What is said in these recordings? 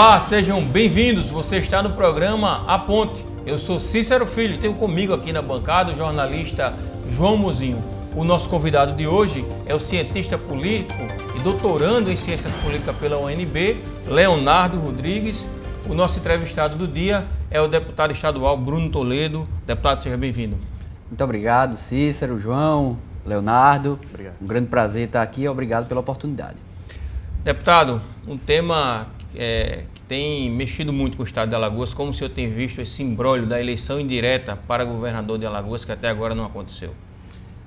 Olá, sejam bem-vindos. Você está no programa A Ponte. Eu sou Cícero Filho, tenho comigo aqui na bancada o jornalista João Mozinho. O nosso convidado de hoje é o cientista político e doutorando em Ciências Políticas pela UNB, Leonardo Rodrigues. O nosso entrevistado do dia é o deputado estadual Bruno Toledo. Deputado, seja bem-vindo. Muito obrigado, Cícero, João, Leonardo. Obrigado. Um grande prazer estar aqui e obrigado pela oportunidade. Deputado, um tema que tem mexido muito com o estado de Alagoas, como o senhor tem visto esse imbróglio da eleição indireta para governador de Alagoas, que até agora não aconteceu?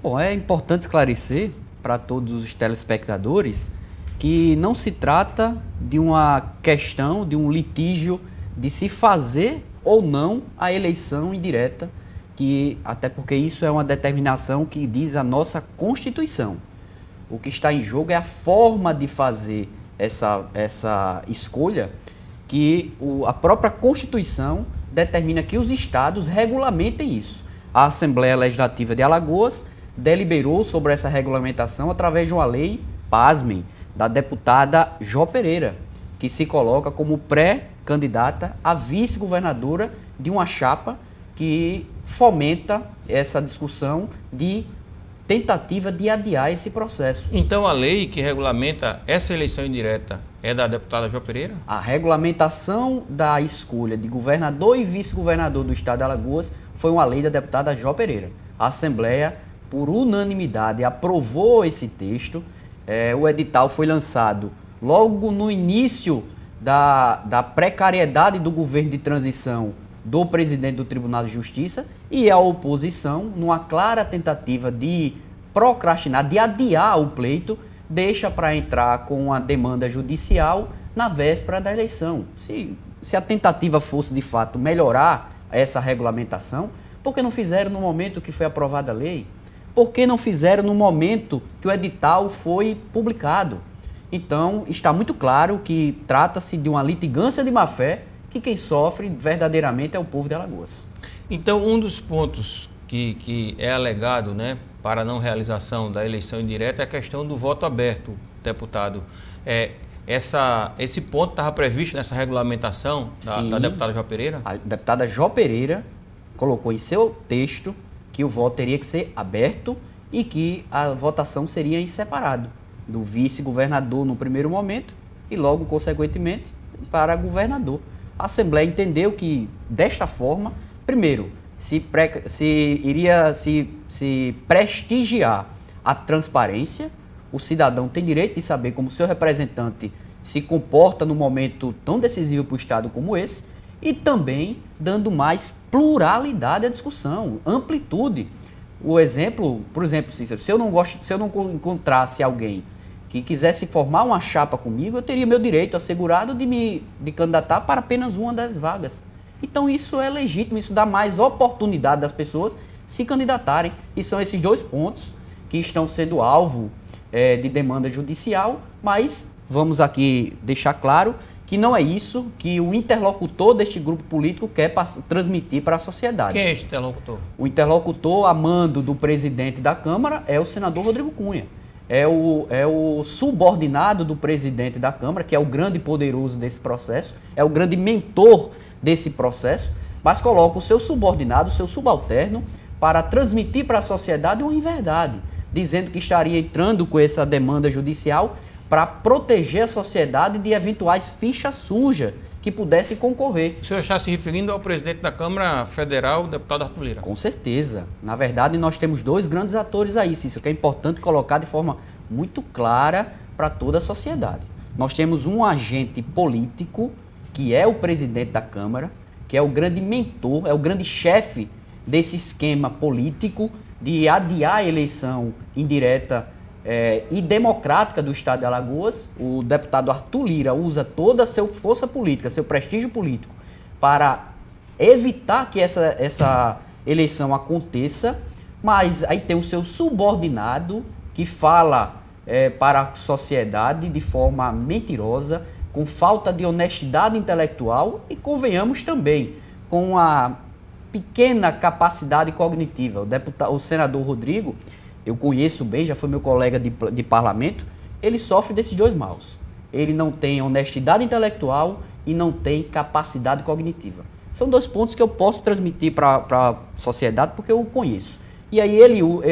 Bom, é importante esclarecer para todos os telespectadores que não se trata de uma questão, de um litígio de se fazer ou não a eleição indireta, até porque isso é uma determinação que diz a nossa Constituição. O que está em jogo é a forma de fazer essa escolha, que a própria Constituição determina que os estados regulamentem isso. A Assembleia Legislativa de Alagoas deliberou sobre essa regulamentação através de uma lei, pasmem, da deputada Jó Pereira, que se coloca como pré-candidata a vice-governadora de uma chapa que fomenta essa discussão de tentativa de adiar esse processo. Então a lei que regulamenta essa eleição indireta é da deputada Jó Pereira? A regulamentação da escolha de governador e vice-governador do estado de Alagoas foi uma lei da deputada Jó Pereira. A Assembleia, por unanimidade, aprovou esse texto. O edital foi lançado logo no início da precariedade do governo de transição do presidente do Tribunal de Justiça, e a oposição, numa clara tentativa de procrastinar, de adiar o pleito, deixa para entrar com a demanda judicial na véspera da eleição. Se a tentativa fosse de fato melhorar essa regulamentação, por que não fizeram no momento que foi aprovada a lei? Por que não fizeram no momento que o edital foi publicado? Então, está muito claro que trata-se de uma litigância de má-fé, que quem sofre verdadeiramente é o povo de Alagoas. Então, um dos pontos que é alegado, né, para a não realização da eleição indireta é a questão do voto aberto, deputado. Esse ponto estava previsto nessa regulamentação da deputada Jó Pereira? A deputada Jó Pereira colocou em seu texto que o voto teria que ser aberto e que a votação seria em separado, do vice-governador no primeiro momento e logo, consequentemente, para governador. A Assembleia entendeu que, desta forma, primeiro, se iria se prestigiar a transparência. O cidadão tem direito de saber como seu representante se comporta num momento tão decisivo para o Estado como esse, e também dando mais pluralidade à discussão, amplitude. Por exemplo, Cícero, se eu não encontrasse alguém que quisesse formar uma chapa comigo, eu teria meu direito assegurado de candidatar para apenas uma das vagas. Então isso é legítimo, isso dá mais oportunidade das pessoas se candidatarem. E são esses dois pontos que estão sendo alvo de demanda judicial, mas vamos aqui deixar claro que não é isso que o interlocutor deste grupo político quer transmitir para a sociedade. Quem é este interlocutor? O interlocutor, a mando do presidente da Câmara, é o senador Rodrigo Cunha. É o subordinado do presidente da Câmara, que é o grande poderoso desse processo, é o grande mentor desse processo, mas coloca o seu subordinado, o seu subalterno, para transmitir para a sociedade uma inverdade, dizendo que estaria entrando com essa demanda judicial para proteger a sociedade de eventuais fichas sujas que pudessem concorrer. O senhor está se referindo ao presidente da Câmara Federal, o deputado Arthur Lira? Com certeza. Na verdade, nós temos dois grandes atores aí, Cícero, que é importante colocar de forma muito clara para toda a sociedade. Nós temos um agente político, que é o presidente da Câmara, que é o grande mentor, é o grande chefe desse esquema político de adiar a eleição indireta e democrática do estado de Alagoas. O deputado Arthur Lira usa toda a sua força política, seu prestígio político, para evitar que essa eleição aconteça, mas aí tem o seu subordinado que fala para a sociedade de forma mentirosa, com falta de honestidade intelectual e, convenhamos também, com a pequena capacidade cognitiva. O senador Rodrigo, eu conheço bem, já foi meu colega de parlamento, ele sofre desses dois maus. Ele não tem honestidade intelectual e não tem capacidade cognitiva. São 2 pontos que eu posso transmitir para a sociedade porque eu o conheço. E aí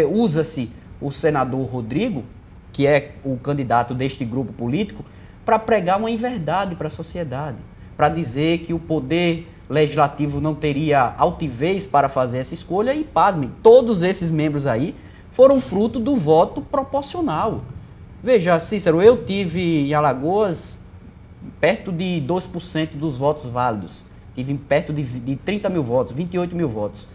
usa-se o senador Rodrigo, que é o candidato deste grupo político, para pregar uma inverdade para a sociedade, para dizer que o poder legislativo não teria altivez para fazer essa escolha e, pasmem, todos esses membros aí foram fruto do voto proporcional. Veja, Cícero, eu tive em Alagoas perto de 2% dos votos válidos, tive perto de 30 mil votos, 28 mil votos,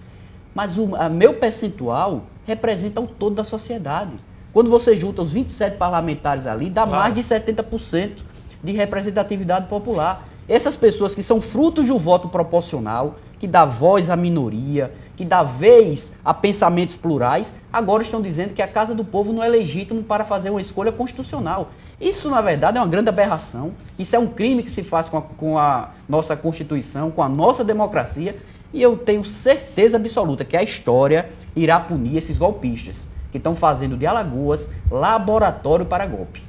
mas o meu percentual representa o todo da sociedade. Quando você junta os 27 parlamentares ali, dá mais de 70% de representatividade popular. Essas pessoas que são frutos de um voto proporcional, que dá voz à minoria, que dá vez a pensamentos plurais, agora estão dizendo que a Casa do Povo não é legítimo para fazer uma escolha constitucional. Isso, na verdade, é uma grande aberração. Isso é um crime que se faz com a nossa Constituição, com a nossa democracia, e eu tenho certeza absoluta que a história irá punir esses golpistas que estão fazendo de Alagoas laboratório para golpe.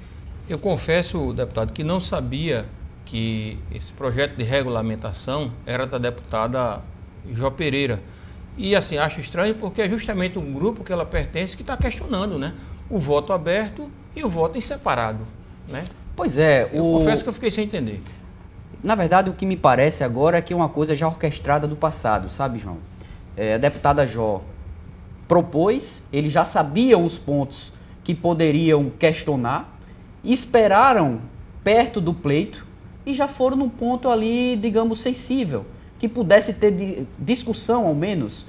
Eu confesso, deputado, que não sabia que esse projeto de regulamentação era da deputada Jó Pereira. E assim, acho estranho porque é justamente o grupo que ela pertence que está questionando, né? O voto aberto e o voto em separado, né? Pois é. Eu confesso que eu fiquei sem entender. Na verdade, o que me parece agora é que é uma coisa já orquestrada do passado, sabe, João? A deputada Jó propôs, eles já sabiam os pontos que poderiam questionar, esperaram perto do pleito e já foram num ponto ali, digamos, sensível, que pudesse ter discussão ao menos.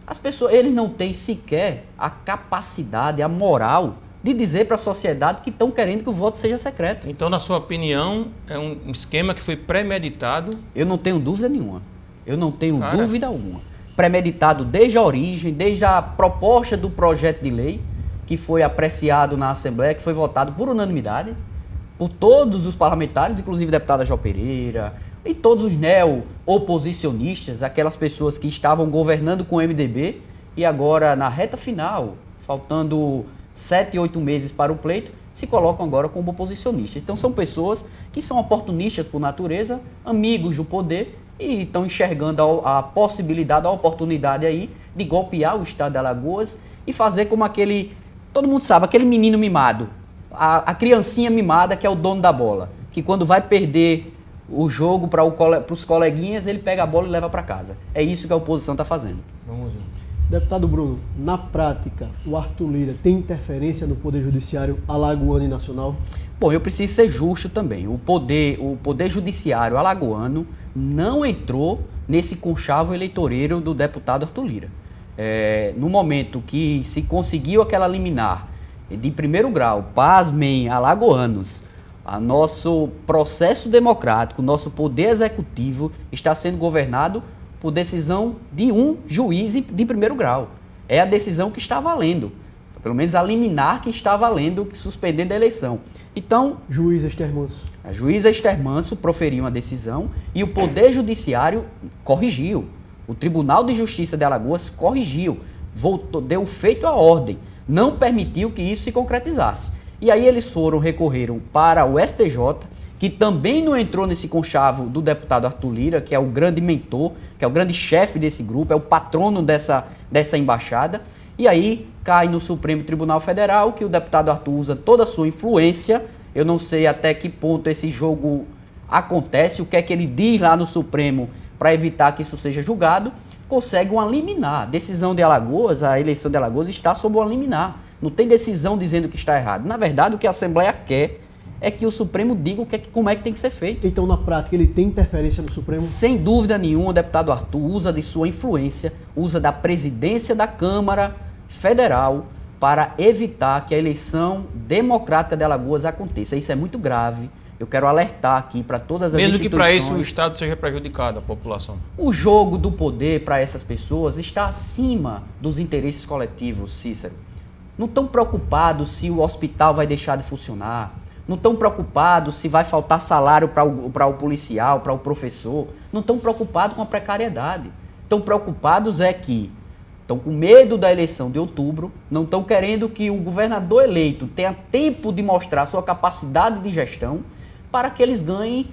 As pessoas, eles não têm sequer a capacidade, a moral de dizer para a sociedade que estão querendo que o voto seja secreto. Então, na sua opinião, é um esquema que foi premeditado? Eu não tenho dúvida nenhuma. Eu não tenho dúvida alguma. Premeditado desde a origem, desde a proposta do projeto de lei, que foi apreciado na Assembleia, que foi votado por unanimidade, por todos os parlamentares, inclusive a deputada Jó Pereira, e todos os neo-oposicionistas, aquelas pessoas que estavam governando com o MDB, e agora na reta final, faltando 7, 8 meses para o pleito, se colocam agora como oposicionistas. Então são pessoas que são oportunistas por natureza, amigos do poder, e estão enxergando a possibilidade, a oportunidade aí de golpear o estado de Alagoas e fazer como aquele, todo mundo sabe, aquele menino mimado, a criancinha mimada que é o dono da bola, que quando vai perder o jogo para os coleguinhas, ele pega a bola e leva para casa. É isso que a oposição está fazendo. Vamos ver. Deputado Bruno, na prática, o Arthur Lira tem interferência no Poder Judiciário alagoano e nacional? Bom, eu preciso ser justo também. O poder Judiciário alagoano não entrou nesse conchavo eleitoreiro do deputado Arthur Lira. No momento que se conseguiu aquela liminar de primeiro grau, pasmem, alagoanos, nosso processo democrático, nosso poder executivo está sendo governado por decisão de um juiz de primeiro grau. É a decisão que está valendo, pelo menos a liminar que está valendo, que suspendendo a eleição. Então, Juiz Esther Manso. A juíza Esther Manso proferiu uma decisão e o Poder Judiciário corrigiu. O Tribunal de Justiça de Alagoas corrigiu, deu feito a ordem, não permitiu que isso se concretizasse. E aí eles recorreram para o STJ, que também não entrou nesse conchavo do deputado Arthur Lira, que é o grande mentor, que é o grande chefe desse grupo, é o patrono dessa embaixada. E aí cai no Supremo Tribunal Federal, que o deputado Arthur usa toda a sua influência. Eu não sei até que ponto esse jogo acontece, o que é que ele diz lá no Supremo para evitar que isso seja julgado, consegue uma liminar. A decisão de Alagoas, a eleição de Alagoas está sob uma liminar. Não tem decisão dizendo que está errado. Na verdade, o que a Assembleia quer é que o Supremo diga como é que tem que ser feito. Então, na prática, ele tem interferência no Supremo? Sem dúvida nenhuma, o deputado Arthur usa de sua influência, usa da presidência da Câmara Federal para evitar que a eleição democrática de Alagoas aconteça. Isso é muito grave. Eu quero alertar aqui para todas as instituições. Mesmo que para isso o Estado seja prejudicado, a população. O jogo do poder para essas pessoas está acima dos interesses coletivos, Cícero. Não estão preocupados se o hospital vai deixar de funcionar. Não estão preocupados se vai faltar salário para o policial, para o professor. Não estão preocupados com a precariedade. Estão preocupados estão com medo da eleição de outubro, não estão querendo que o governador eleito tenha tempo de mostrar sua capacidade de gestão para que eles ganhem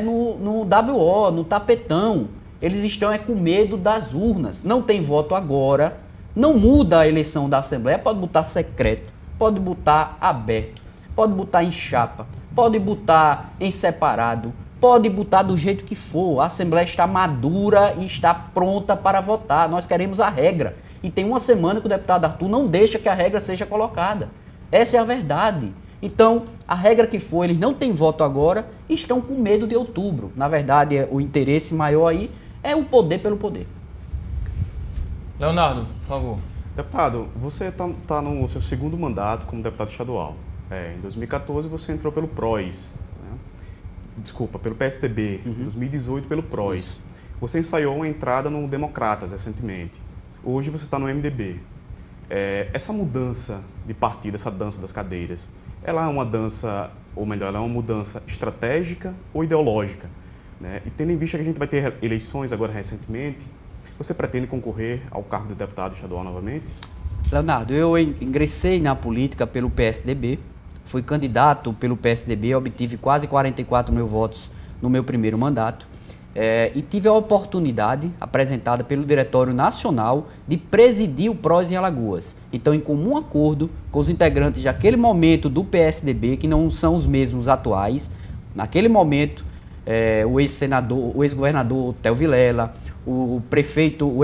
no WO, no tapetão. Eles estão com medo das urnas. Não tem voto agora, não muda a eleição da Assembleia, pode botar secreto, pode botar aberto, pode botar em chapa, pode botar em separado, pode botar do jeito que for. A Assembleia está madura e está pronta para votar. Nós queremos a regra. E tem uma semana que o deputado Arthur não deixa que a regra seja colocada. Essa é a verdade. Então, a regra que for, eles não têm voto agora e estão com medo de outubro. Na verdade, o interesse maior aí é o poder pelo poder. Leonardo, por favor. Deputado, você está no seu segundo mandato como deputado estadual. Em 2014 você entrou pelo PROS, né? Desculpa, pelo PSDB, em 2018 pelo PROS. Isso. Você ensaiou uma entrada no Democratas recentemente. Hoje você está no MDB. Essa mudança de partido, essa dança das cadeiras, ela é uma dança, ou melhor, ela é uma mudança estratégica ou ideológica, né? E tendo em vista que a gente vai ter eleições agora recentemente, você pretende concorrer ao cargo de deputado estadual novamente? Leonardo, eu ingressei na política pelo PSDB, fui candidato pelo PSDB, obtive quase 44 mil votos no meu primeiro mandato. E tive a oportunidade, apresentada pelo Diretório Nacional, de presidir o PROS em Alagoas. Então, em comum acordo com os integrantes daquele momento do PSDB, que não são os mesmos atuais, naquele momento, o ex-senador, o ex-governador Theo Vilela, o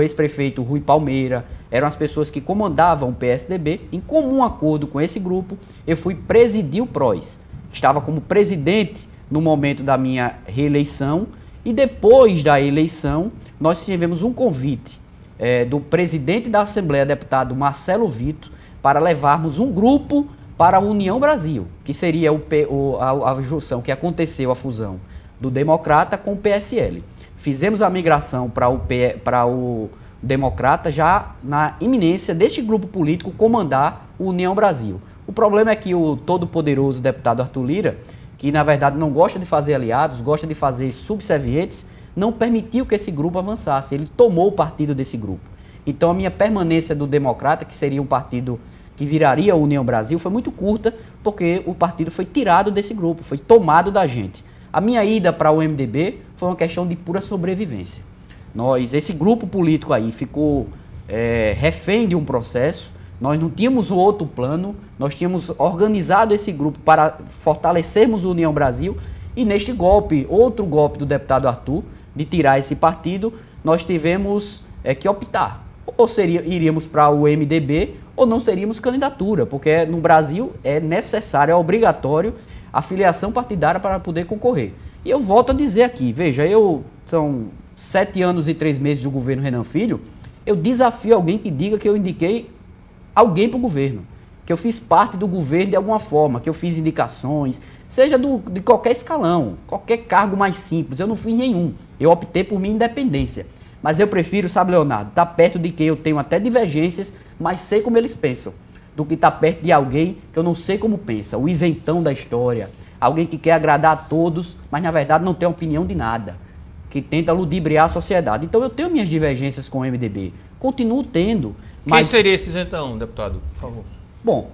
ex-prefeito Rui Palmeira, eram as pessoas que comandavam o PSDB. Em comum acordo com esse grupo, eu fui presidir o PROS. Estava como presidente no momento da minha reeleição. E depois da eleição, nós tivemos um convite do presidente da Assembleia, deputado Marcelo Vito, para levarmos um grupo para a União Brasil, que seria a junção que aconteceu, a fusão do Democrata com o PSL. Fizemos a migração para o Democrata já na iminência deste grupo político comandar o União Brasil. O problema é que o todo-poderoso deputado Arthur Lira, que na verdade não gosta de fazer aliados, gosta de fazer subservientes, não permitiu que esse grupo avançasse. Ele tomou o partido desse grupo. Então a minha permanência do Democrata, que seria um partido que viraria a União Brasil, foi muito curta, porque o partido foi tirado desse grupo, foi tomado da gente. A minha ida para o MDB foi uma questão de pura sobrevivência. Esse grupo político aí ficou refém de um processo. Nós não tínhamos um outro plano, nós tínhamos organizado esse grupo para fortalecermos a União Brasil e neste golpe, outro golpe do deputado Arthur, de tirar esse partido, nós tivemos que optar. Ou iríamos para o MDB ou não teríamos candidatura, porque no Brasil é necessário, é obrigatório a filiação partidária para poder concorrer. E eu volto a dizer aqui, veja, são 7 anos e 3 meses do governo Renan Filho, eu desafio alguém que diga que eu indiquei alguém para o governo, que eu fiz parte do governo de alguma forma, que eu fiz indicações, seja de qualquer escalão, qualquer cargo mais simples, eu não fiz nenhum, eu optei por minha independência, mas eu prefiro, sabe, Leonardo, estar perto de quem eu tenho até divergências, mas sei como eles pensam, do que estar perto de alguém que eu não sei como pensa, o isentão da história, alguém que quer agradar a todos, mas na verdade não tem opinião de nada, que tenta ludibriar a sociedade. Então eu tenho minhas divergências com o MDB, continuo tendo. Quem seria esse isentão, deputado, por favor? Bom,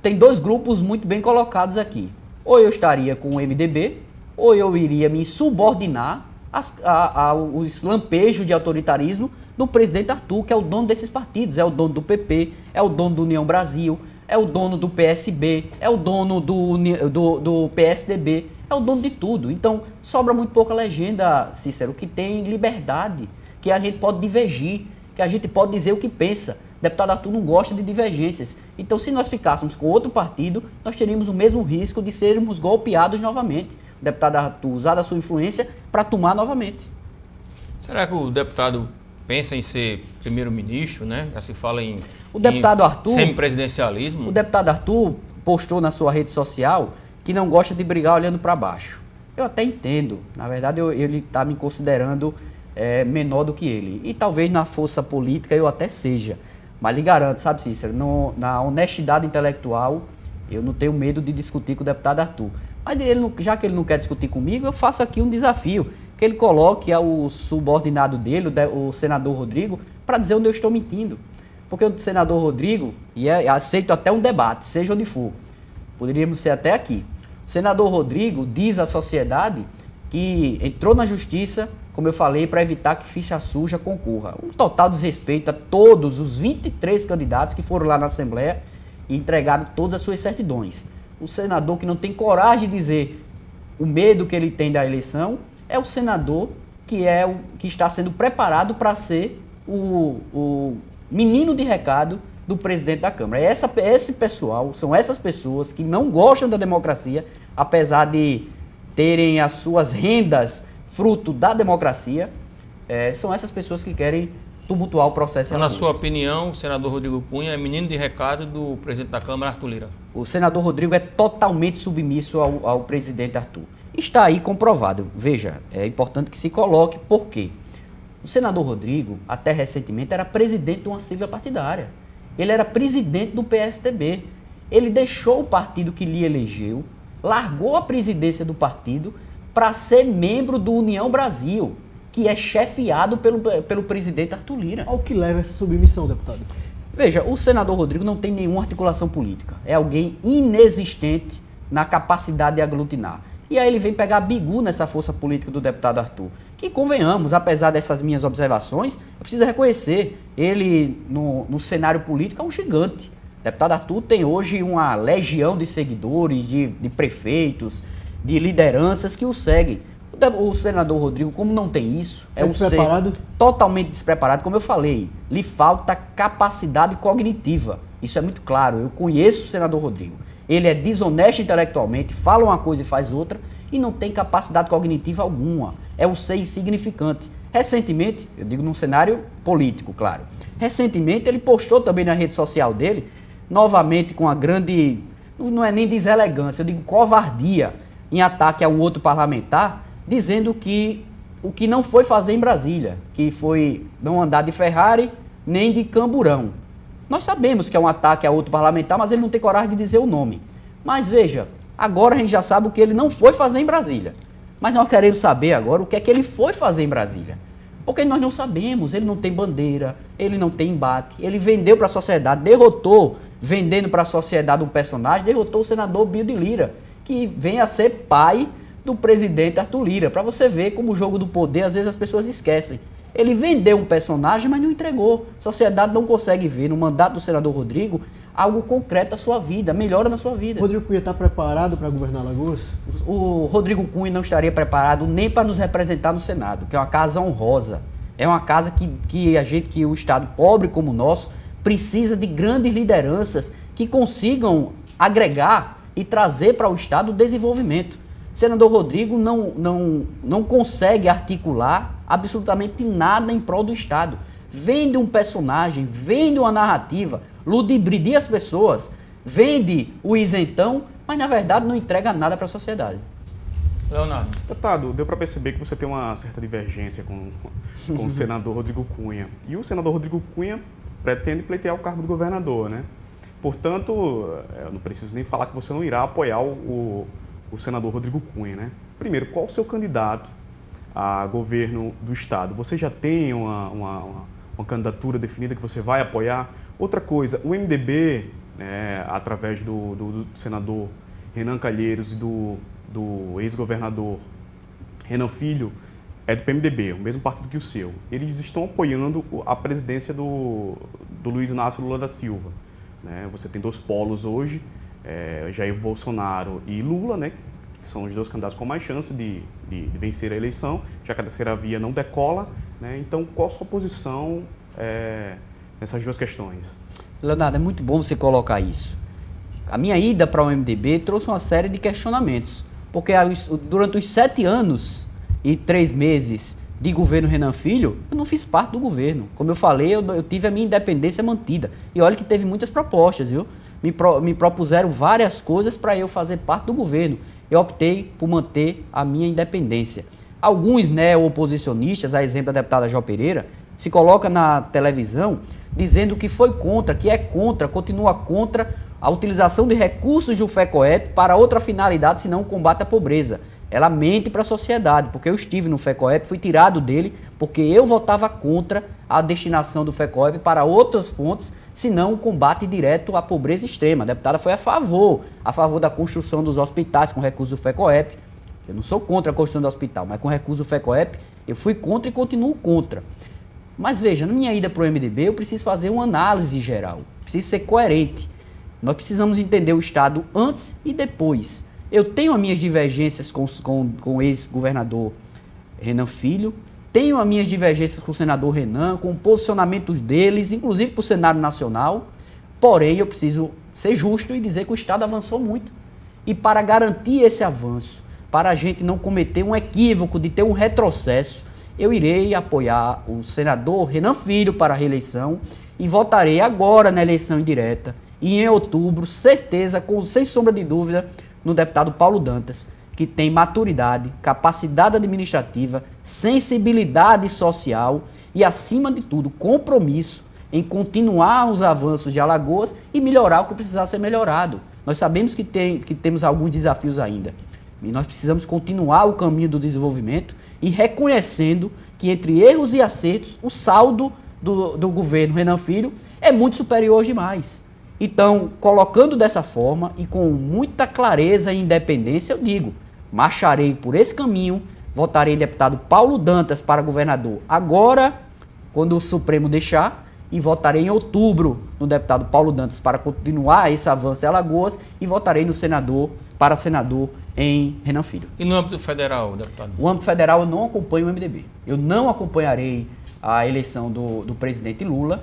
tem 2 grupos muito bem colocados aqui. Ou eu estaria com o MDB, ou eu iria me subordinar aos lampejos de autoritarismo do presidente Arthur, que é o dono desses partidos, é o dono do PP, é o dono do União Brasil, é o dono do PSB, é o dono do PSDB, é o dono de tudo. Então, sobra muito pouca legenda, Cícero, que tem liberdade, que a gente pode divergir, que a gente pode dizer o que pensa. O deputado Arthur não gosta de divergências. Então, se nós ficássemos com outro partido, nós teríamos o mesmo risco de sermos golpeados novamente. O deputado Arthur usar da sua influência para tomar novamente. Será que o deputado pensa em ser primeiro-ministro, né? Já se fala em semipresidencialismo. O deputado Arthur postou na sua rede social que não gosta de brigar olhando para baixo. Eu até entendo. Na verdade, ele está me considerando menor do que ele. E talvez na força política eu até seja. Mas lhe garanto, sabe, Cícero, na honestidade intelectual, eu não tenho medo de discutir com o deputado Arthur. Mas já que ele não quer discutir comigo, eu faço aqui um desafio, que ele coloque o subordinado dele, o senador Rodrigo, para dizer onde eu estou mentindo. Porque o senador Rodrigo, aceito até um debate, seja onde for, poderíamos ser até aqui. O senador Rodrigo diz à sociedade que entrou na justiça, como eu falei, para evitar que ficha suja concorra. Um total desrespeito a todos os 23 candidatos que foram lá na Assembleia e entregaram todas as suas certidões. O senador que não tem coragem de dizer o medo que ele tem da eleição é o senador que está sendo preparado para ser o menino de recado do presidente da Câmara. Esse pessoal, são essas pessoas que não gostam da democracia, apesar de terem as suas rendas fruto da democracia, são essas pessoas que querem tumultuar o processo. Então, na sua opinião, o senador Rodrigo Cunha é menino de recado do presidente da Câmara, Arthur Lira? O senador Rodrigo é totalmente submisso ao presidente Arthur. Está aí comprovado. Veja, é importante que se coloque por quê. O senador Rodrigo, até recentemente, era presidente de uma sigla partidária. Ele era presidente do PSDB. Ele deixou o partido que lhe elegeu, largou a presidência do partido para ser membro do União Brasil, que é chefiado pelo presidente Arthur Lira. Ao que leva essa submissão, deputado? Veja, o senador Rodrigo não tem nenhuma articulação política. É alguém inexistente na capacidade de aglutinar. E aí ele vem pegar bigu nessa força política do deputado Arthur. Que, convenhamos, apesar dessas minhas observações, eu preciso reconhecer, ele no cenário político é um gigante. O deputado Arthur tem hoje uma legião de seguidores, de prefeitos, de lideranças que o seguem. O senador Rodrigo, como não tem isso, é um ser totalmente despreparado. Como eu falei, lhe falta capacidade cognitiva. Isso é muito claro. Eu conheço o senador Rodrigo. Ele é desonesto intelectualmente, fala uma coisa e faz outra, e não tem capacidade cognitiva alguma. É um ser insignificante. Recentemente, eu digo num cenário político, claro. Recentemente, ele postou também na rede social dele, novamente com a grande, não é nem deselegância, eu digo covardia, em ataque a um outro parlamentar, dizendo que o que não foi fazer em Brasília, que foi não andar de Ferrari nem de camburão. Nós sabemos que é um ataque a outro parlamentar, mas ele não tem coragem de dizer o nome. Mas veja, agora a gente já sabe o que ele não foi fazer em Brasília. Mas nós queremos saber agora o que é que ele foi fazer em Brasília. Porque nós não sabemos, ele não tem bandeira, ele não tem embate, ele vendeu para a sociedade, derrotou, vendendo para a sociedade um personagem, derrotou o senador Bill de Lira, que vem a ser pai do presidente Arthur Lira. Para você ver como o jogo do poder, às vezes as pessoas esquecem. Ele vendeu um personagem, mas não entregou. A sociedade não consegue ver no mandato do senador Rodrigo algo concreto da sua vida, melhora na sua vida. Rodrigo Cunha está preparado para governar Alagoas? O Rodrigo Cunha não estaria preparado nem para nos representar no Senado, que é uma casa honrosa. É uma casa que o Estado pobre como o nosso precisa de grandes lideranças que consigam agregar e trazer para o Estado o desenvolvimento. O senador Rodrigo não consegue articular absolutamente nada em prol do Estado. Vende um personagem, vende uma narrativa, ludibridia as pessoas, vende o isentão, mas na verdade não entrega nada para a sociedade. Leonardo. Deputado, deu para perceber que você tem uma certa divergência com o senador Rodrigo Cunha. E o senador Rodrigo Cunha pretende pleitear o cargo do governador, né? Portanto, eu não preciso nem falar que você não irá apoiar o senador Rodrigo Cunha, né? Primeiro, qual o seu candidato a governo do Estado? Você já tem uma candidatura definida que você vai apoiar? Outra coisa, o MDB, através do senador Renan Calheiros e do ex-governador Renan Filho, é do PMDB, o mesmo partido que o seu. Eles estão apoiando a presidência do Luiz Inácio Lula da Silva, né? Você tem dois polos hoje, Jair Bolsonaro e Lula, né, que são os dois candidatos com mais chance de vencer a eleição, já que a terceira via não decola, né? Então, qual a sua posição nessas duas questões? Leonardo, é muito bom você colocar isso. A minha ida para o MDB trouxe uma série de questionamentos, porque durante os 7 anos e 3 meses de governo Renan Filho, eu não fiz parte do governo. Como eu falei, eu tive a minha independência mantida. E olha que teve muitas propostas, viu? Me propuseram várias coisas para eu fazer parte do governo. Eu optei por manter a minha independência. Alguns neo-oposicionistas, a exemplo da deputada Jó Pereira, se coloca na televisão dizendo que foi contra, que é contra, continua contra a utilização de recursos do FECOEP para outra finalidade, senão o combate à pobreza. Ela mente para a sociedade, porque eu estive no FECOEP, fui tirado dele, porque eu votava contra a destinação do FECOEP para outras fontes, senão o combate direto à pobreza extrema. A deputada foi a favor da construção dos hospitais com recursos do FECOEP, Eu não sou contra a construção do hospital, mas com recurso do FECOEP, eu fui contra e continuo contra. Mas veja, na minha ida para o MDB, eu preciso fazer uma análise geral, preciso ser coerente. Nós precisamos entender o Estado antes e depois. Eu tenho as minhas divergências com o ex-governador Renan Filho, tenho as minhas divergências com o senador Renan, com posicionamentos deles, inclusive para o cenário nacional, porém eu preciso ser justo e dizer que o Estado avançou muito. E para garantir esse avanço, para a gente não cometer um equívoco de ter um retrocesso, eu irei apoiar o senador Renan Filho para a reeleição e votarei agora na eleição indireta e em outubro, certeza, sem sombra de dúvida, no deputado Paulo Dantas, que tem maturidade, capacidade administrativa, sensibilidade social e, acima de tudo, compromisso em continuar os avanços de Alagoas e melhorar o que precisar ser melhorado. Nós sabemos que temos alguns desafios ainda. E nós precisamos continuar o caminho do desenvolvimento e reconhecendo que entre erros e acertos, o saldo do governo Renan Filho é muito superior demais. Então, colocando dessa forma e com muita clareza e independência, eu digo, marcharei por esse caminho, votarei em deputado Paulo Dantas para governador agora, quando o Supremo deixar, e votarei em outubro no deputado Paulo Dantas para continuar esse avanço de Alagoas e votarei no senador para senador em Renan Filho. E no âmbito federal, deputado? No âmbito federal eu não acompanho o MDB. Eu não acompanharei a eleição do presidente Lula.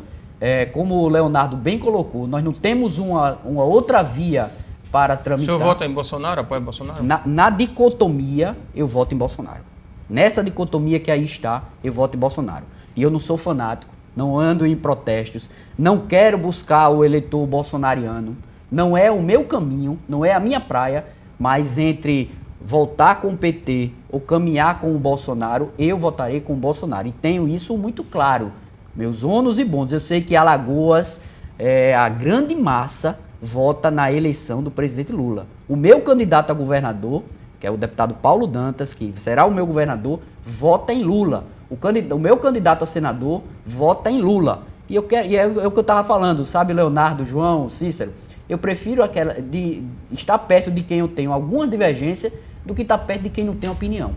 Como o Leonardo bem colocou, nós não temos uma outra via para tramitar. O senhor vota em Bolsonaro, apoia Bolsonaro? Na dicotomia, eu voto em Bolsonaro. Nessa dicotomia que aí está, eu voto em Bolsonaro. E eu não sou fanático, não ando em protestos, não quero buscar o eleitor bolsonariano, não é o meu caminho, não é a minha praia, mas entre voltar com o PT ou caminhar com o Bolsonaro, eu votarei com o Bolsonaro. E tenho isso muito claro. Meus ônus e bônus. Eu sei que Alagoas, a grande massa, vota na eleição do presidente Lula. O meu candidato a governador, que é o deputado Paulo Dantas, que será o meu governador, vota em Lula. O meu candidato a senador vota em Lula. E é o que eu estava falando, sabe, Leonardo, João, Cícero? Eu prefiro de estar perto de quem eu tenho alguma divergência do que estar perto de quem não tem opinião.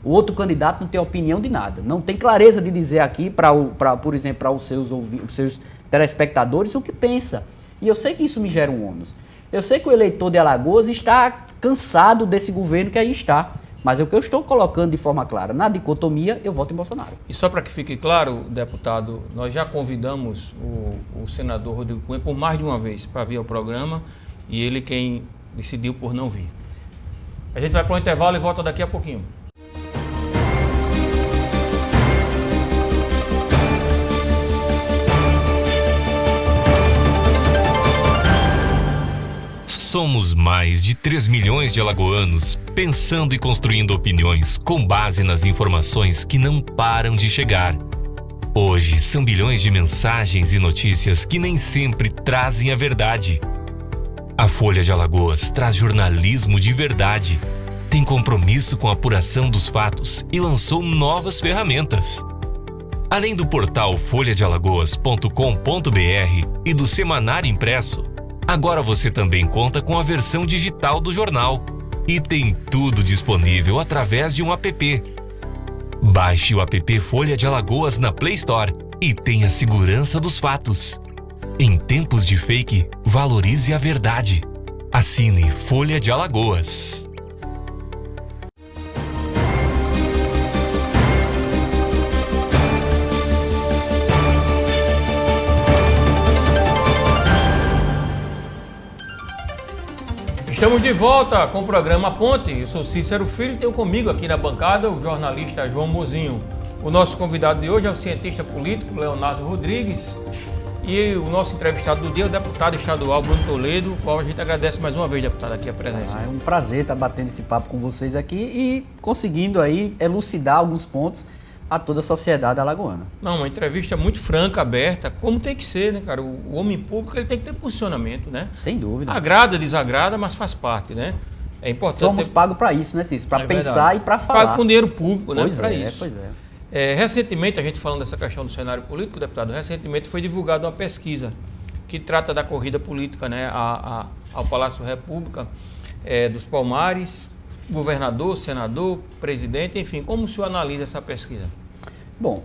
O outro candidato não tem opinião de nada. Não tem clareza de dizer aqui, por exemplo, para os seus telespectadores o que pensa. E eu sei que isso me gera um ônus. Eu sei que o eleitor de Alagoas está cansado desse governo que aí está. Mas é o que eu estou colocando de forma clara. Na dicotomia, eu voto em Bolsonaro. E só para que fique claro, deputado, nós já convidamos o senador Rodrigo Cunha por mais de uma vez para vir ao programa e ele quem decidiu por não vir. A gente vai para o intervalo e volta daqui a pouquinho. Somos mais de 3 milhões de alagoanos pensando e construindo opiniões com base nas informações que não param de chegar. Hoje são bilhões de mensagens e notícias que nem sempre trazem a verdade. A Folha de Alagoas traz jornalismo de verdade, tem compromisso com a apuração dos fatos e lançou novas ferramentas. Além do portal folhadealagoas.com.br e do semanário impresso, agora você também conta com a versão digital do jornal e tem tudo disponível através de um app. Baixe o app Folha de Alagoas na Play Store e tenha segurança dos fatos. Em tempos de fake, valorize a verdade. Assine Folha de Alagoas. Estamos de volta com o programa Ponte. Eu sou Cícero Filho e tenho comigo aqui na bancada o jornalista João Mozinho. O nosso convidado de hoje é o cientista político Leonardo Rodrigues e o nosso entrevistado do dia é o deputado estadual Bruno Toledo, o qual a gente agradece mais uma vez, deputado, aqui a presença. É um prazer estar batendo esse papo com vocês aqui e conseguindo aí elucidar alguns pontos a toda a sociedade alagoana. Não, uma entrevista muito franca, aberta, como tem que ser, né, cara? O homem público ele tem que ter posicionamento, né? Sem dúvida. Agrada, desagrada, mas faz parte, né? É importante. Somos pagos para isso, né, Cícero? Para pensar e para falar. Pago com dinheiro público, né? Pois Para é, isso. pois é. Recentemente, a gente falando dessa questão do cenário político, deputado, recentemente foi divulgada uma pesquisa que trata da corrida política, né, ao Palácio República dos Palmares, governador, senador, presidente, enfim, como o senhor analisa essa pesquisa? Bom,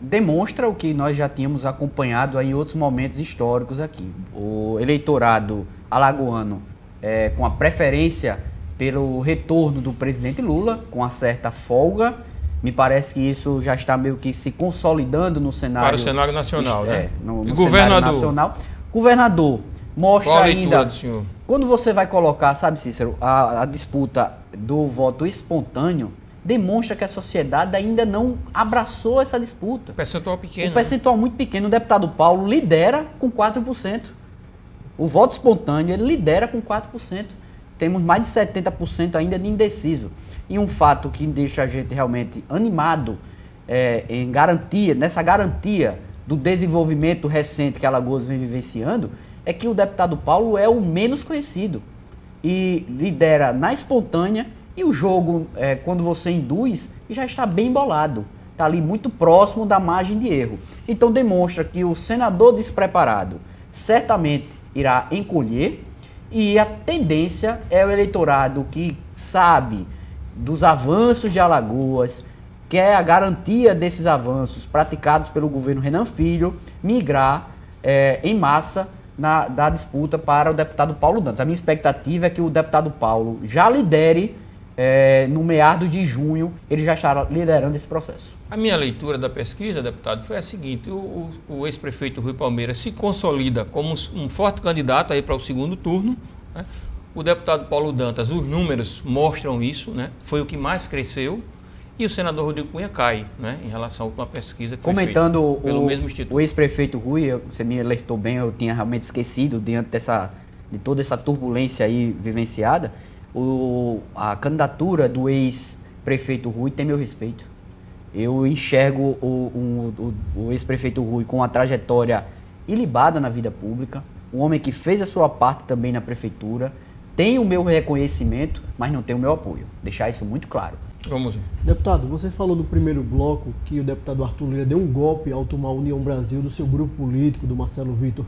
demonstra o que nós já tínhamos acompanhado aí em outros momentos históricos aqui. O eleitorado alagoano com a preferência pelo retorno do presidente Lula, com uma certa folga. Me parece que isso já está meio que se consolidando no cenário... Para o cenário nacional, né? No E cenário nacional. Governador, mostra Qual a ainda... leitura do senhor? Quando você vai colocar, sabe, Cícero, a disputa do voto espontâneo, demonstra que a sociedade ainda não abraçou essa disputa. Percentual pequeno. Um percentual muito pequeno. O deputado Paulo lidera com 4%. O voto espontâneo, ele lidera com 4%. Temos mais de 70% ainda de indeciso. E um fato que deixa a gente realmente animado nessa garantia do desenvolvimento recente que Alagoas vem vivenciando, é que o deputado Paulo é o menos conhecido e lidera na espontânea, e o jogo, quando você induz, já está bem embolado, está ali muito próximo da margem de erro. Então demonstra que o senador despreparado certamente irá encolher, e a tendência é o eleitorado que sabe dos avanços de Alagoas, quer a garantia desses avanços praticados pelo governo Renan Filho, migrar em massa da disputa para o deputado Paulo Dantas. A minha expectativa é que o deputado Paulo já lidere no meados de junho, ele já estará liderando esse processo. A minha leitura da pesquisa, deputado, foi a seguinte: o ex-prefeito Rui Palmeira se consolida como um forte candidato aí para o segundo turno, né? O deputado Paulo Dantas, os números mostram isso, né? Foi o que mais cresceu, e o senador Rodrigo Cunha cai, né? Em relação à última pesquisa que Comentando foi feita pelo mesmo instituto. O ex-prefeito Rui, você me alertou bem, eu tinha realmente esquecido diante de toda essa turbulência aí vivenciada. A candidatura do ex-prefeito Rui tem meu respeito. Eu enxergo o ex-prefeito Rui com uma trajetória ilibada na vida pública, um homem que fez a sua parte também na prefeitura, tem o meu reconhecimento, mas não tem o meu apoio. Deixar isso muito claro. Vamos ver. Deputado, você falou no primeiro bloco que o deputado Arthur Lira deu um golpe ao tomar a União Brasil do seu grupo político, do Marcelo Vitor.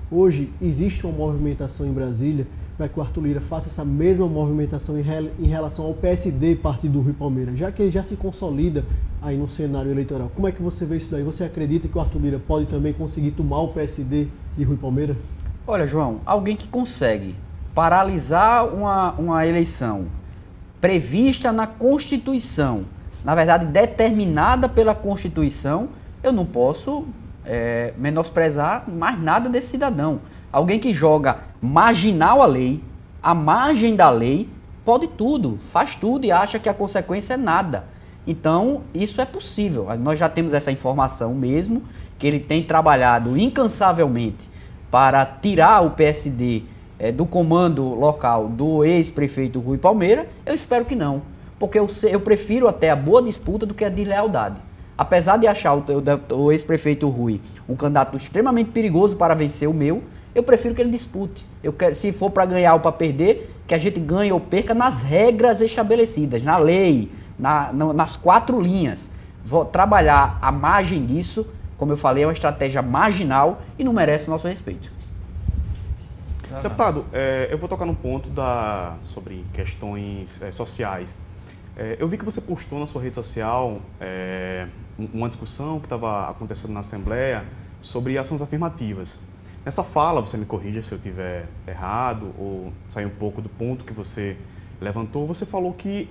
Hoje, existe uma movimentação em Brasília para que o Arthur Lira faça essa mesma movimentação em relação ao PSD, partido do Rui Palmeira, já que ele já se consolida aí no cenário eleitoral. Como é que você vê isso daí? Você acredita que o Arthur Lira pode também conseguir tomar o PSD de Rui Palmeira? Olha, João, alguém que consegue paralisar uma eleição prevista na Constituição, na verdade determinada pela Constituição, eu não posso menosprezar mais nada desse cidadão. Alguém que joga marginal à lei, à margem da lei, pode tudo, faz tudo e acha que a consequência é nada. Então, isso é possível. Nós já temos essa informação mesmo, que ele tem trabalhado incansavelmente para tirar o PSD do comando local do ex-prefeito Rui Palmeira. Eu espero que não, porque eu prefiro até a boa disputa do que a deslealdade. Apesar de achar o ex-prefeito Rui um candidato extremamente perigoso para vencer o meu, eu prefiro que ele dispute. Se for para ganhar ou para perder, que a gente ganhe ou perca nas regras estabelecidas, na lei, nas 4 linhas. Vou trabalhar à margem disso, como eu falei, é uma estratégia marginal e não merece o nosso respeito. Deputado, eu vou tocar num ponto sobre questões sociais. Eu vi que você postou na sua rede social uma discussão que estava acontecendo na Assembleia sobre ações afirmativas. Nessa fala, você me corrija se eu estiver errado ou sair um pouco do ponto que você levantou, você falou que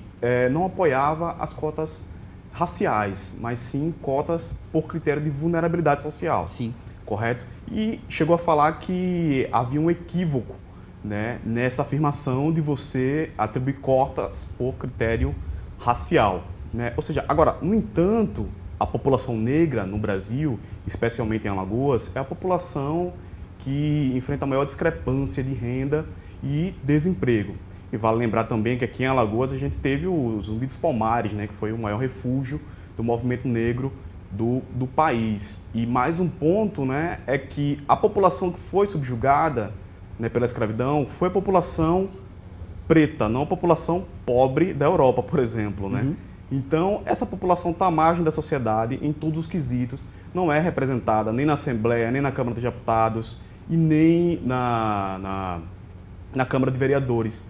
não apoiava as cotas raciais, mas sim cotas por critério de vulnerabilidade social. Sim. Correto? E chegou a falar que havia um equívoco, né, nessa afirmação de você atribuir cotas por critério racial, né? Ou seja, agora, no entanto, a população negra no Brasil, especialmente em Alagoas, é a população que enfrenta a maior discrepância de renda e desemprego. E vale lembrar também que aqui em Alagoas a gente teve o Zumbi dos Palmares, né, que foi o maior refúgio do movimento negro do país. E mais um ponto, né, é que a população que foi subjugada, né, pela escravidão foi a população preta, não a população pobre da Europa, por exemplo, né? Uhum. Então, essa população está à margem da sociedade em todos os quesitos, não é representada nem na Assembleia, nem na Câmara dos Deputados e nem na Câmara de Vereadores.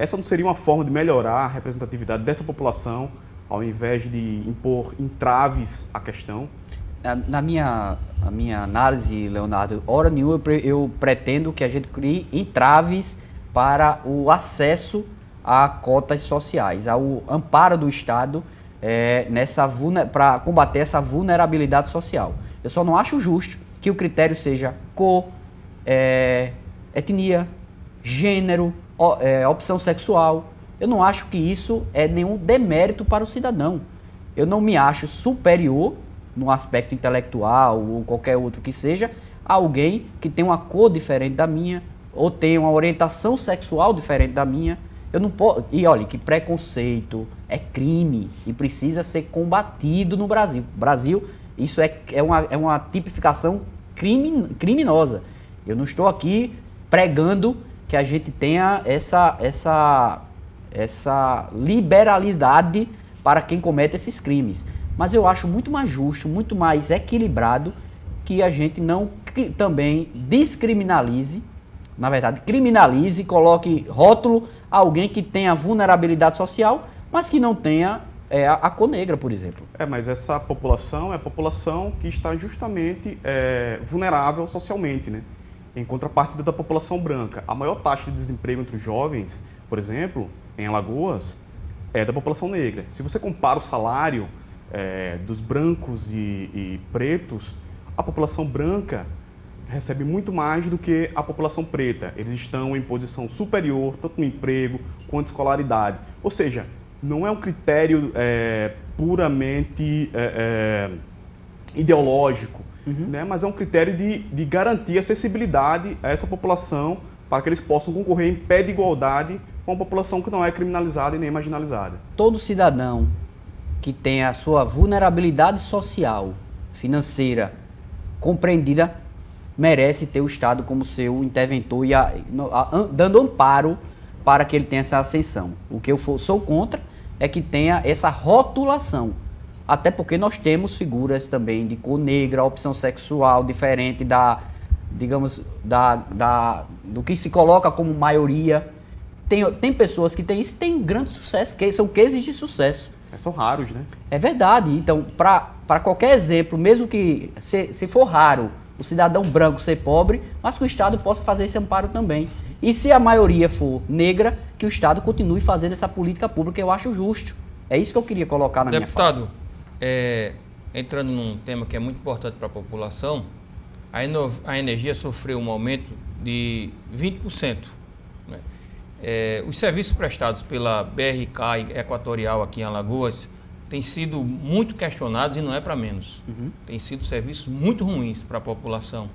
essa não seria uma forma de melhorar a representatividade dessa população, ao invés de impor entraves à questão? Na minha análise, Leonardo, hora nenhuma eu pretendo que a gente crie entraves para o acesso a cotas sociais, ao amparo do Estado para combater essa vulnerabilidade social. Eu só não acho justo que o critério seja cor, etnia, gênero, opção sexual. Eu não acho que isso é nenhum demérito para o cidadão. Eu não me acho superior no aspecto intelectual ou qualquer outro que seja a alguém que tem uma cor diferente da minha ou tem uma orientação sexual diferente da minha. Eu não posso. E olha, que preconceito é crime e precisa ser combatido no Brasil. Brasil, isso é uma tipificação criminosa. Eu não estou aqui pregando que a gente tenha essa liberalidade para quem comete esses crimes. Mas eu acho muito mais justo, muito mais equilibrado que a gente não também descriminalize, na verdade, criminalize, coloque rótulo a alguém que tenha vulnerabilidade social, mas que não tenha a cor negra, por exemplo. Mas essa população é a população que está justamente vulnerável socialmente, né? Em contrapartida da população branca. A maior taxa de desemprego entre os jovens, por exemplo, em Alagoas, é da população negra. Se você compara o salário dos brancos e pretos, a população branca recebe muito mais do que a população preta. Eles estão em posição superior, tanto no emprego quanto na escolaridade. Ou seja, não é um critério puramente ideológico, né? Mas é um critério de garantir acessibilidade a essa população para que eles possam concorrer em pé de igualdade com a população que não é criminalizada e nem marginalizada. Todo cidadão que tem a sua vulnerabilidade social, financeira, compreendida, merece ter o Estado como seu interventor e dando amparo para que ele tenha essa ascensão. O que eu sou contra é que tenha essa rotulação. Até porque nós temos figuras também de cor negra, opção sexual diferente do que se coloca como maioria. Tem pessoas que têm isso e têm grande sucesso, que são cases de sucesso. São raros, né? É verdade. Então, para qualquer exemplo, mesmo que se for raro o cidadão branco ser pobre, mas que o Estado possa fazer esse amparo também. E se a maioria for negra, que o Estado continue fazendo essa política pública, eu acho justo. É isso que eu queria colocar na minha fala. Deputado, entrando num tema que é muito importante para a população, a energia sofreu um aumento de 20%. Né? Os serviços prestados pela BRK Equatorial aqui em Alagoas têm sido muito questionados e não é para menos. Tem sido serviços muito ruins para a população.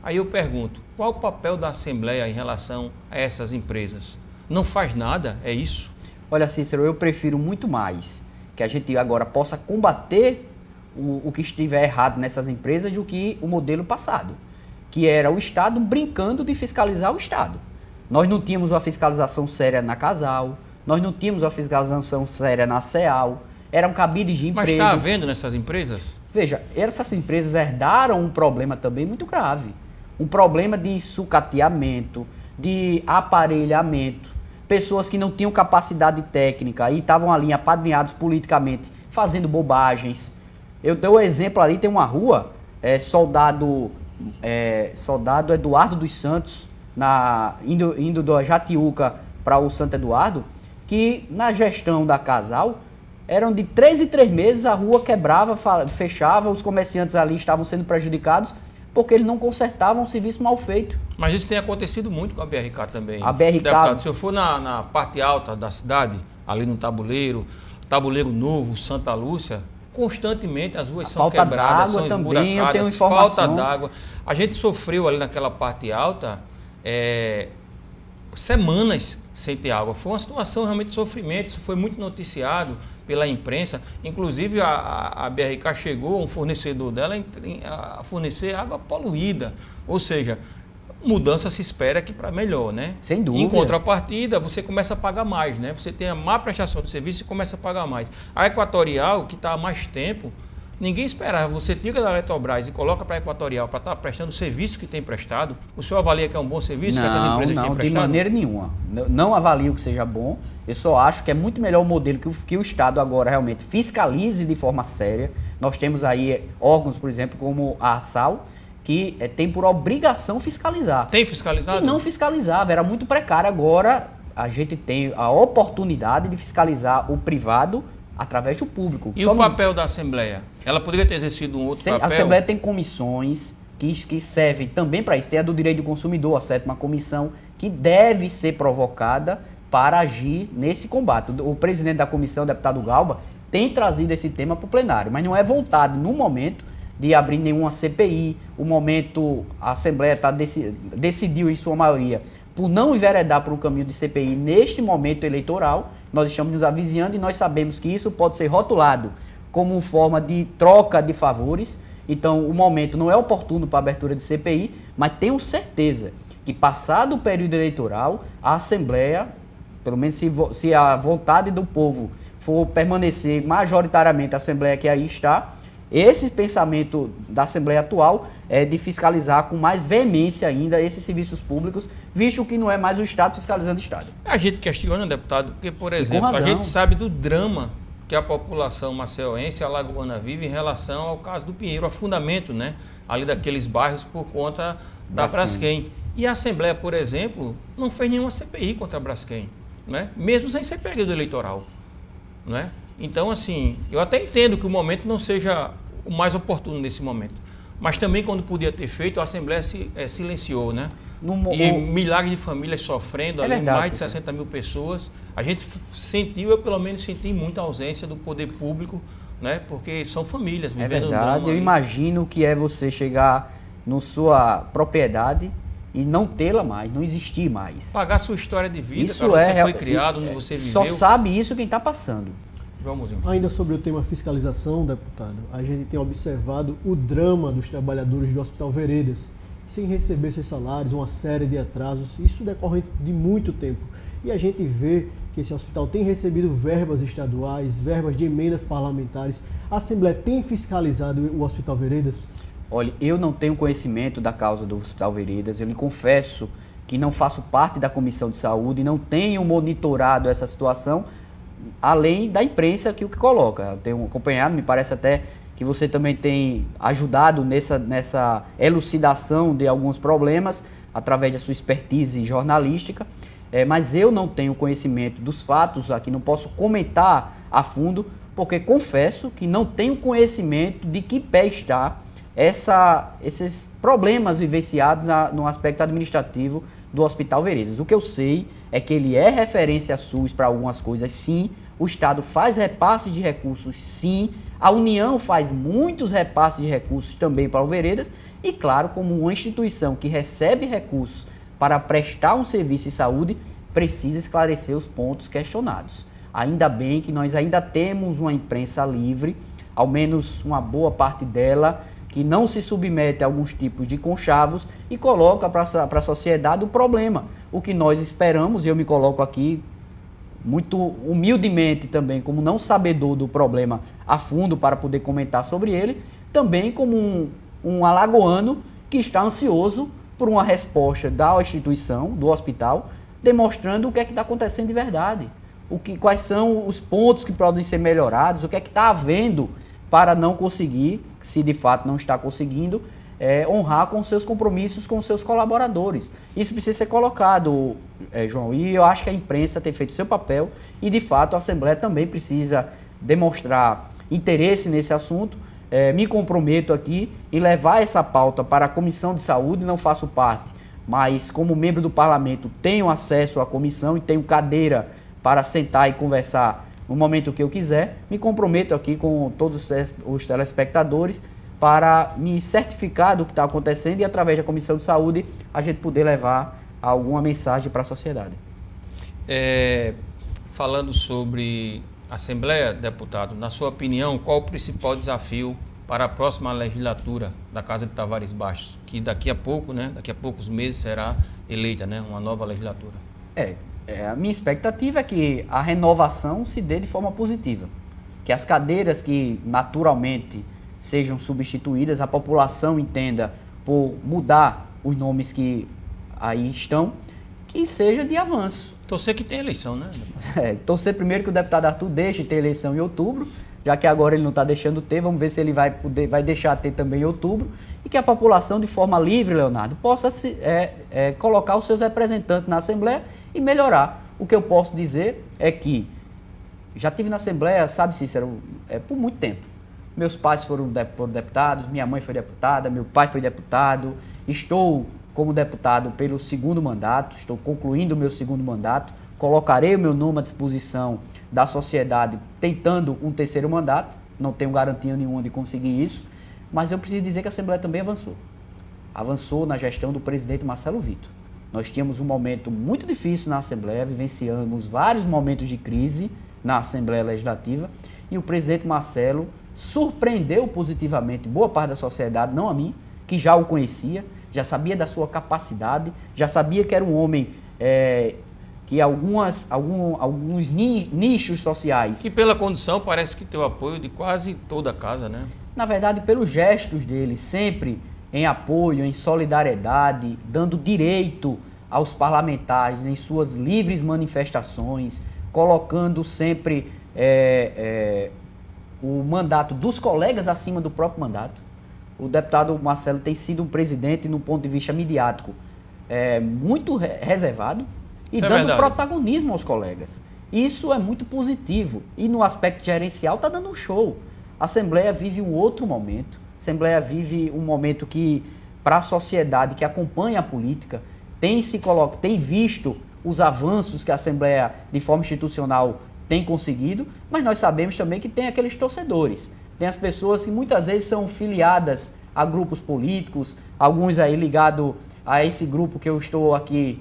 Aí eu pergunto, qual o papel da Assembleia em relação a essas empresas? Não faz nada, é isso? Olha, Cícero, eu prefiro muito mais que a gente agora possa combater o que estiver errado nessas empresas do que o modelo passado, que era o Estado brincando de fiscalizar o Estado. Nós não tínhamos uma fiscalização séria na Casal, nós não tínhamos uma fiscalização séria na CEAL, eram cabides de emprego. Mas está havendo nessas empresas? Veja, essas empresas herdaram um problema também muito grave. Um problema de sucateamento, de aparelhamento. Pessoas que não tinham capacidade técnica e estavam ali apadrinhados politicamente, fazendo bobagens. Eu dei um exemplo ali, tem uma rua, Soldado Eduardo dos Santos, indo da Jatiuca para o Santo Eduardo, que na gestão da Casal, eram de 3 em 3 meses, a rua quebrava, fechava, os comerciantes ali estavam sendo prejudicados, porque eles não consertavam um serviço mal feito. Mas isso tem acontecido muito com a BRK também. A BRK... Deputado, se eu for na parte alta da cidade, ali no Tabuleiro Novo, Santa Lúcia, constantemente as ruas são quebradas, são esburacadas, falta d'água. A gente sofreu ali naquela parte alta semanas sem ter água. Foi uma situação realmente de sofrimento, isso foi muito noticiado pela imprensa. Inclusive a BRK chegou, um fornecedor dela, a fornecer água poluída. Ou seja, mudança se espera que para melhor, né? Sem dúvida. Em contrapartida, você começa a pagar mais, né? Você tem a má prestação de serviço e começa a pagar mais. A Equatorial, que está há mais tempo, Ninguém esperava. Você tira da Eletrobras e coloca para a Equatorial para estar prestando o serviço que tem prestado. O senhor avalia que é um bom serviço que essas empresas têm prestado? Não, de maneira nenhuma. Não avalio que seja bom. Eu só acho que é muito melhor o modelo que o Estado agora realmente fiscalize de forma séria. Nós temos aí órgãos, por exemplo, como a ASAL, que tem por obrigação fiscalizar. Tem fiscalizado? E não fiscalizava, era muito precário. Agora a gente tem a oportunidade de fiscalizar o privado através do público. E o papel da Assembleia? Ela poderia ter exercido um outro papel? A Assembleia tem comissões que servem também para isso. Tem a do Direito do Consumidor, a 7ª comissão, que deve ser provocada para agir nesse combate. O presidente da comissão, o deputado Galba, tem trazido esse tema para o plenário, mas não é vontade no momento de abrir nenhuma CPI. O momento, a Assembleia decidiu em sua maioria por não enveredar para o caminho de CPI neste momento eleitoral. Nós estamos nos avizinhando e nós sabemos que isso pode ser rotulado como forma de troca de favores. Então, o momento não é oportuno para a abertura de CPI, mas tenho certeza que, passado o período eleitoral, a Assembleia, pelo menos se a vontade do povo for permanecer majoritariamente a Assembleia que aí está, esse pensamento da Assembleia atual é de fiscalizar com mais veemência ainda esses serviços públicos, visto que não é mais o Estado fiscalizando o Estado. A gente questiona, deputado, porque, por exemplo, a gente sabe do drama que a população maceiense e alagoana vive em relação ao caso do Pinheiro, o afundamento, né, ali daqueles bairros por conta da Braskem. E a Assembleia, por exemplo, não fez nenhuma CPI contra a Braskem, né, mesmo sem ser período eleitoral, né? Então, assim, eu até entendo que o momento não seja o mais oportuno nesse momento. Mas também, quando podia ter feito, a Assembleia silenciou, né? E milhares de famílias sofrendo, ali, verdade, mais de 60 mil pessoas. A gente sentiu, eu pelo menos senti muita ausência do poder público, né? Porque são famílias vivendo no drama. Eu imagino que é você chegar na sua propriedade e não tê-la mais, não existir mais. Pagar sua história de vida, isso onde você foi criado, onde você viveu. Só sabe isso quem está passando. Ainda sobre o tema fiscalização, deputado, a gente tem observado o drama dos trabalhadores do Hospital Veredas, sem receber seus salários, uma série de atrasos, isso decorre de muito tempo. E a gente vê que esse hospital tem recebido verbas estaduais, verbas de emendas parlamentares. A Assembleia tem fiscalizado o Hospital Veredas? Olha, eu não tenho conhecimento da causa do Hospital Veredas, eu lhe confesso que não faço parte da Comissão de Saúde, não tenho monitorado essa situação, além da imprensa que o que coloca. Eu tenho acompanhado, me parece até que você também tem ajudado nessa elucidação de alguns problemas através da sua expertise jornalística, mas eu não tenho conhecimento dos fatos aqui, não posso comentar a fundo, porque confesso que não tenho conhecimento de que pé está esses problemas vivenciados no aspecto administrativo do Hospital Veredas. O que eu sei é que ele é referência SUS para algumas coisas, sim. O Estado faz repasse de recursos, sim. A União faz muitos repasses de recursos também para o Veredas. E, claro, como uma instituição que recebe recursos para prestar um serviço de saúde, precisa esclarecer os pontos questionados. Ainda bem que nós ainda temos uma imprensa livre, ao menos uma boa parte dela, que não se submete a alguns tipos de conchavos e coloca para a sociedade o problema. O que nós esperamos, e eu me coloco aqui muito humildemente também, como não sabedor do problema a fundo para poder comentar sobre ele, também como um alagoano que está ansioso por uma resposta da instituição, do hospital, demonstrando o que é que está acontecendo de verdade. Quais são os pontos que podem ser melhorados, o que é que está havendo para não conseguir, se de fato não está conseguindo, honrar com seus compromissos com seus colaboradores. Isso precisa ser colocado, João, e eu acho que a imprensa tem feito o seu papel e, de fato, a Assembleia também precisa demonstrar interesse nesse assunto. Me comprometo aqui em levar essa pauta para a Comissão de Saúde, não faço parte, mas como membro do Parlamento tenho acesso à comissão e tenho cadeira para sentar e conversar no momento que eu quiser. Me comprometo aqui com todos os telespectadores para me certificar do que está acontecendo e, através da Comissão de Saúde, a gente poder levar alguma mensagem para a sociedade. Falando sobre Assembleia, deputado, na sua opinião, qual o principal desafio para a próxima legislatura da Casa de Tavares Bastos, que daqui a pouco, né, daqui a poucos meses será eleita, né, uma nova legislatura? A minha expectativa é que a renovação se dê de forma positiva, que as cadeiras que naturalmente sejam substituídas, a população entenda por mudar os nomes que aí estão, que seja de avanço. Torcer que tem eleição, né? Torcer primeiro que o deputado Arthur deixe ter eleição em outubro, já que agora ele não está deixando ter, vamos ver se ele vai deixar ter também em outubro, e que a população, de forma livre, Leonardo, possa colocar os seus representantes na Assembleia e melhorar. O que eu posso dizer é que já estive na Assembleia, sabe, Cícero, por muito tempo. Meus pais foram deputados, minha mãe foi deputada, meu pai foi deputado, estou como deputado pelo segundo mandato, estou concluindo o meu segundo mandato, colocarei o meu nome à disposição da sociedade tentando um terceiro mandato, não tenho garantia nenhuma de conseguir isso, mas eu preciso dizer que a Assembleia também avançou. Avançou na gestão do presidente Marcelo Vitor. Nós tínhamos um momento muito difícil na Assembleia, vivenciamos vários momentos de crise na Assembleia Legislativa e o presidente Marcelo surpreendeu positivamente boa parte da sociedade, não a mim, que já o conhecia, já sabia da sua capacidade, já sabia que era um homem que alguns nichos sociais... Que pela condição parece que tem o apoio de quase toda a casa, né? Na verdade, pelos gestos dele, sempre em apoio, em solidariedade, dando direito aos parlamentares em suas livres manifestações, colocando sempre o mandato dos colegas acima do próprio mandato. O deputado Marcelo tem sido um presidente, no ponto de vista midiático, muito reservado e dando protagonismo aos colegas. Isso é muito positivo. E no aspecto gerencial está dando um show. A Assembleia vive um outro momento. A Assembleia vive um momento que, para a sociedade que acompanha a política, tem visto os avanços que a Assembleia, de forma institucional, tem conseguido, mas nós sabemos também que tem aqueles torcedores. Tem as pessoas que muitas vezes são filiadas a grupos políticos, alguns aí ligados a esse grupo que eu estou aqui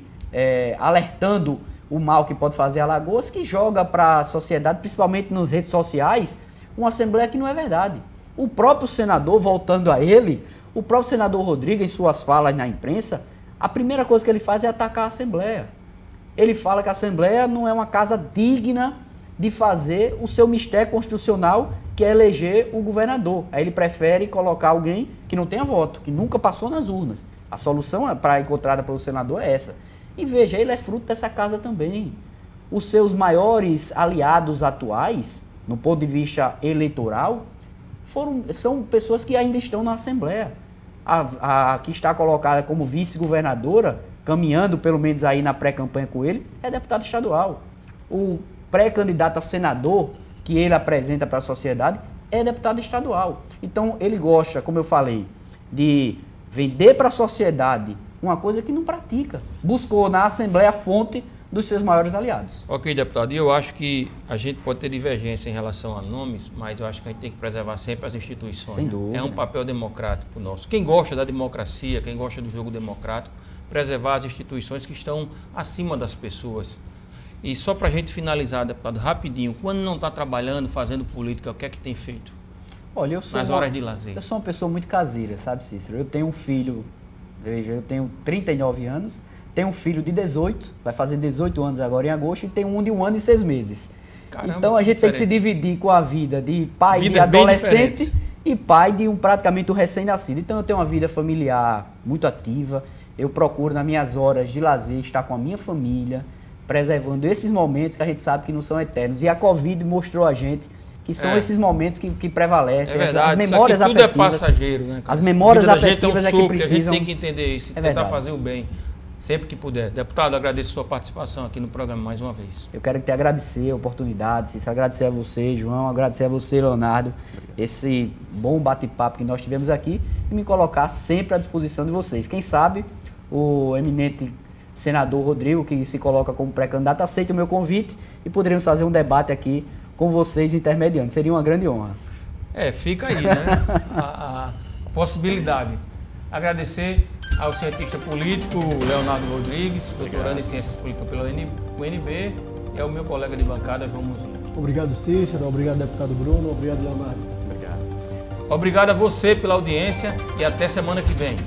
alertando o mal que pode fazer Alagoas, que joga para a sociedade, principalmente nas redes sociais, uma Assembleia que não é verdade. O próprio senador, voltando a ele, o próprio senador Rodrigo, em suas falas na imprensa, a primeira coisa que ele faz é atacar a Assembleia. Ele fala que a Assembleia não é uma casa digna de fazer o seu mistério constitucional, que é eleger o governador. Aí ele prefere colocar alguém que não tenha voto, que nunca passou nas urnas. A solução encontrada pelo senador é essa. E veja, ele é fruto dessa casa também. Os seus maiores aliados atuais, no ponto de vista eleitoral, são pessoas que ainda estão na Assembleia. A que está colocada como vice-governadora, caminhando pelo menos aí na pré-campanha com ele, é deputado estadual. O pré-candidato a senador que ele apresenta para a sociedade é deputado estadual. Então ele gosta, como eu falei, de vender para a sociedade uma coisa que não pratica. Buscou na Assembleia a fonte dos seus maiores aliados. Ok, deputado, e eu acho que a gente pode ter divergência em relação a nomes, mas eu acho que a gente tem que preservar sempre as instituições. Sem dúvida. É um papel democrático nosso. Quem gosta da democracia, quem gosta do jogo democrático, preservar as instituições que estão acima das pessoas. E só para a gente finalizar, deputado, rapidinho, quando não está trabalhando, fazendo política, o que é que tem feito? Olha, nas horas de lazer. Eu sou uma pessoa muito caseira, sabe, Cícero? Eu tenho um filho, veja, eu tenho 39 anos, tenho um filho de 18, vai fazer 18 anos agora em agosto, e tenho um de 1 ano e 6 meses. Caramba, então a gente tem que se dividir com a vida de pai de adolescente e pai de praticamente um recém-nascido. Então eu tenho uma vida familiar muito ativa, eu procuro nas minhas horas de lazer estar com a minha família, preservando esses momentos que a gente sabe que não são eternos. E a Covid mostrou a gente que são esses momentos que prevalecem, é verdade, as memórias tudo afetivas. É passageiro, né? As memórias afetivas é que precisam. A gente tem que entender isso, tentar verdade. fazer o bem, sempre que puder. Deputado, agradeço a sua participação aqui no programa mais uma vez. Eu quero te agradecer a oportunidade, Cícero, agradecer a você, João, agradecer a você, Leonardo, esse bom bate-papo que nós tivemos aqui e me colocar sempre à disposição de vocês. Quem sabe o eminente senador Rodrigo, que se coloca como pré-candidato, aceita o meu convite e poderemos fazer um debate aqui com vocês intermediantes. Seria uma grande honra. Fica aí, né? a possibilidade. Agradecer ao cientista político Leonardo Rodrigues, doutorando em Ciências Políticas pela UNB, e ao meu colega de bancada, João Muzinho. Obrigado, Cícero. Obrigado, deputado Bruno. Obrigado, Leonardo. Obrigado. Obrigado a você pela audiência e até semana que vem.